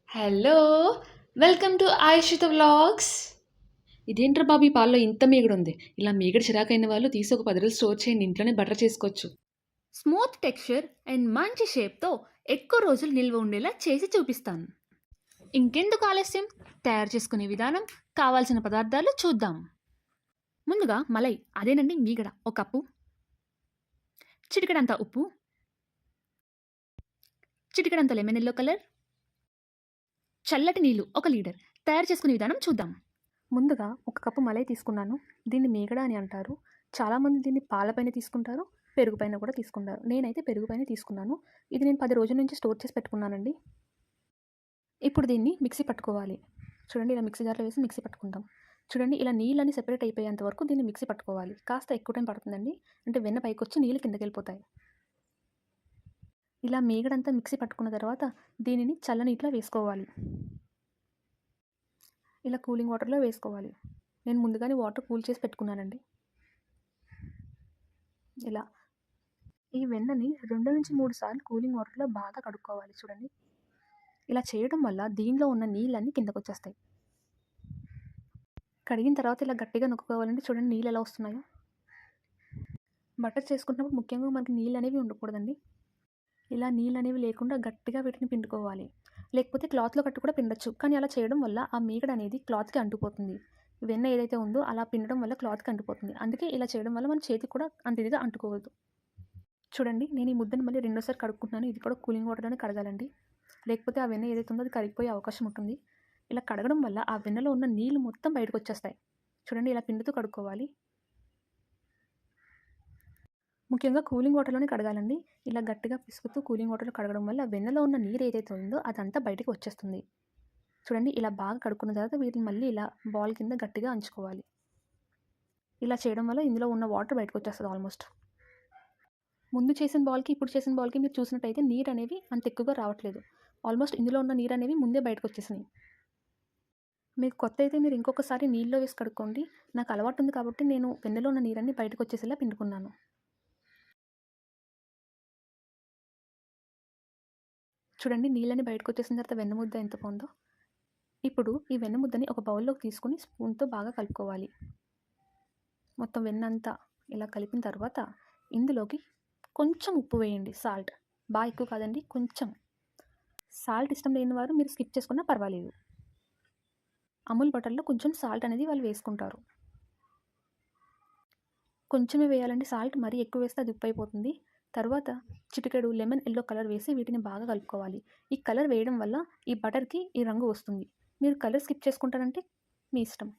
Hello! Welcome to Ayushita vlogs. ఇదేంట్రా బాబు ఈ పాల్లో ఇంత మీగడుంది. ఇలా మీగడ చిరాకైన వాళ్ళు తీసి ఒక 10 రోజులు స్టోర్ చేయండి. ఇంట్లోనే బటర్ చేసుకోవచ్చు. స్మూత్ టెక్స్చర్ అండ్ మంచి షేప్తో ఎక్కువ రోజులు నిల్వ ఉండేలా చేసి చూపిస్తాను. ఇంకెందుకు ఆలస్యం, తయారు చేసుకునే విధానం, కావాల్సిన పదార్థాలు చూద్దాం. ముందుగా మలై, అదేనండి మీగడ, ఒక కప్పు, చిటికెడంత ఉప్పు, చిటికెడంత లెమన్ ఎల్లో కలర్, చల్లటి నీళ్లు 1 లీటర్. తయారు చేసుకునే విధానం చూద్దాం. ముందుగా ఒక కప్పు మలై తీసుకున్నాను. దీన్ని మీగడ అని అంటారు. చాలామంది దీన్ని పాలపైన తీసుకుంటారు, పెరుగు పైన కూడా తీసుకుంటారు. నేనైతే పెరుగు పైన తీసుకున్నాను. ఇది నేను 10 రోజుల నుంచి స్టోర్ చేసి పెట్టుకున్నానండి. ఇప్పుడు దీన్ని మిక్సీ పట్టుకోవాలి. చూడండి, ఇలా మిక్సీ జార్లో వేసి మిక్సీ పట్టుకుంటాం. చూడండి, ఇలా నీళ్ళని సెపరేట్ అయిపోయేంత వరకు దీన్ని మిక్సీ పట్టుకోవాలి. కాస్త ఎక్కువ టైం పడుతుందండి, అంటే వెన్న పైకి వచ్చి నీళ్ళు కిందకి వెళ్ళిపోతాయి. ఇలా మీగడంతా మిక్సీ పట్టుకున్న తర్వాత దీనిని చల్లనీటిలో వేసుకోవాలి. ఇలా కూలింగ్ వాటర్లో వేసుకోవాలి. నేను ముందుగానే వాటర్ కూల్ చేసి పెట్టుకున్నానండి. ఇలా ఈ వెన్నని 2 నుంచి 3 సార్లు కూలింగ్ వాటర్లో బాగా కడుక్కోవాలి. చూడండి, ఇలా చేయడం వల్ల దీనిలో ఉన్న నీళ్ళన్నీ కిందకు వచ్చేస్తాయి. కడిగిన తర్వాత ఇలా గట్టిగా నొక్కుకోవాలంటే చూడండి నీళ్ళు ఎలా వస్తున్నాయో. బటర్ చేసుకున్నప్పుడు ముఖ్యంగా మనకి నీళ్ళు అనేవి ఉండకూడదండి. ఇలా నీళ్ళు అనేవి లేకుండా గట్టిగా వీటిని పిండుకోవాలి. లేకపోతే క్లాత్లో కట్టు కూడా పిండొచ్చు, కానీ అలా చేయడం వల్ల ఆ మీగడ అనేది క్లాత్కి అంటుకుపోతుంది. వెన్న ఏదైతే ఉందో అలా పిండడం వల్ల క్లాత్కి అంటుకుపోతుంది. అందుకే ఇలా చేయడం వల్ల మన చేతికి కూడా అంత ఇదిగా అంటుకోవద్దు. చూడండి, నేను ఈ ముద్దని మళ్ళీ రెండోసారి కడుక్కుంటున్నాను. ఇది కూడా కూలింగ్ వాటర్లోనే కడగాలండి, లేకపోతే ఆ వెన్న ఏదైతే ఉందో అది కరిగిపోయే అవకాశం ఉంటుంది. ఇలా కడగడం వల్ల ఆ వెన్నలో ఉన్న నీళ్ళు మొత్తం బయటకు వచ్చేస్తాయి. చూడండి, ఇలా పిండుతూ కడుక్కోవాలి. ముఖ్యంగా కూలింగ్ వాటర్లోనే కడగాలండి. ఇలా గట్టిగా పిసుకుతూ కూలింగ్ వాటర్లో కడగడం వల్ల వెన్నలో ఉన్న నీరు ఏదైతే ఉందో అదంతా బయటకు వచ్చేస్తుంది. చూడండి, ఇలా బాగా కడుక్కున్న తర్వాత వీటిని మళ్ళీ ఇలా బాల్ కింద గట్టిగా అంచుకోవాలి. ఇలా చేయడం వల్ల ఇందులో ఉన్న వాటర్ బయటకు వచ్చేస్తుంది ఆల్మోస్ట్. ముందు చేసిన బాల్కి ఇప్పుడు చేసిన బాల్కి మీరు చూసినట్టయితే నీరు అనేవి అంత ఎక్కువగా రావట్లేదు. ఆల్మోస్ట్ ఇందులో ఉన్న నీరు అనేవి ముందే బయటకు వచ్చేసినాయి. మీకు కొత్త అయితే మీరు ఇంకొకసారి నీళ్ళలో వేసి కడుక్కోండి. నాకు అలవాటు ఉంది కాబట్టి నేను వెన్నలో ఉన్న నీరన్నీ బయటకు వచ్చేసేలా పిండుకున్నాను. చూడండి, నీళ్ళని బయటకు వచ్చేసిన తర్వాత వెన్న ముద్ద ఎంత బాగుందో. ఇప్పుడు ఈ వెన్న ముద్దని ఒక బౌల్లోకి తీసుకుని స్పూన్తో బాగా కలుపుకోవాలి. మొత్తం వెన్నంతా ఇలా కలిపిన తర్వాత ఇందులోకి కొంచెం ఉప్పు వేయండి, సాల్ట్. బాగా ఎక్కువ కాదండి, కొంచెం. సాల్ట్ ఇష్టం లేని వారు మీరు స్కిప్ చేసుకున్నా పర్వాలేదు. అమూల్ బటర్లో కొంచెం సాల్ట్ అనేది వాళ్ళు వేసుకుంటారు. కొంచెమే వేయాలండి సాల్ట్, మరీ ఎక్కువ వేస్తే అది ఉప్పు అయిపోతుంది. తర్వాత చిటికెడు లెమన్ ఎల్లో కలర్ వేసి వీటిని బాగా కలుపుకోవాలి. ఈ కలర్ వేయడం వల్ల ఈ బటర్కి ఈ రంగు వస్తుంది. మీరు కలర్ స్కిప్ చేసుకుంటారంటే మీ ఇష్టం.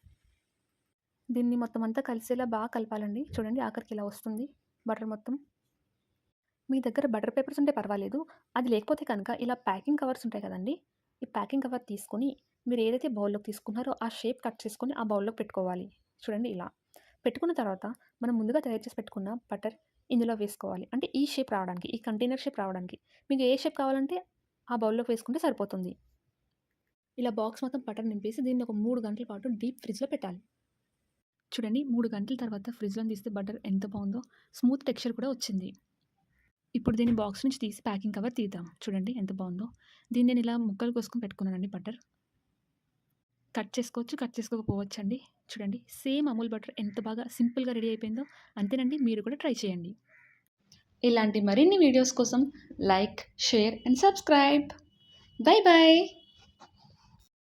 దీన్ని మొత్తం అంతా కలిసేలా బాగా కలపాలండి. చూడండి, ఆఖరికి ఇలా వస్తుంది బటర్ మొత్తం. మీ దగ్గర బటర్ పేపర్స్ ఉంటే పర్వాలేదు, అది లేకపోతే కనుక ఇలా ప్యాకింగ్ కవర్స్ ఉంటాయి కదండి, ఈ ప్యాకింగ్ కవర్ తీసుకొని మీరు ఏదైతే బౌల్లోకి తీసుకున్నారో ఆ షేప్ కట్ చేసుకొని ఆ బౌల్లోకి పెట్టుకోవాలి. చూడండి, ఇలా పెట్టుకున్న తర్వాత మనం ముందుగా తయారు చేసి పెట్టుకున్న బటర్ ఇందులో వేసుకోవాలి. అంటే ఈ షేప్ రావడానికి, ఈ కంటైనర్ షేప్ రావడానికి మీకు ఏ షేప్ కావాలంటే ఆ బౌల్లోకి వేసుకుంటే సరిపోతుంది. ఇలా బాక్స్ మొత్తం బటర్ నింపేసి దీన్ని ఒక 3 గంటల పాటు డీప్ ఫ్రిడ్జ్లో పెట్టాలి. చూడండి, 3 గంటల తర్వాత ఫ్రిడ్జ్లో తీస్తే బటర్ ఎంత బాగుందో, స్మూత్ టెక్స్చర్ కూడా వచ్చింది. ఇప్పుడు దీన్ని బాక్స్ నుంచి తీసి ప్యాకింగ్ కవర్ తీద్దాం. చూడండి ఎంత బాగుందో. దీన్ని నేను ఇలా ముక్కలు కోసుకొని పెట్టుకున్నానండి బటర్. కట్ చేసుకోవచ్చు, కట్ చేసుకోకపోవచ్చు అండి. చూడండి, సేమ్ అమూల్ బటర్ ఎంత బాగా సింపుల్గా రెడీ అయిపోయిందో. అంతేనండి, మీరు కూడా ట్రై చేయండి. ఇలాంటి మరిన్ని వీడియోస్ కోసం like, share and subscribe. By by.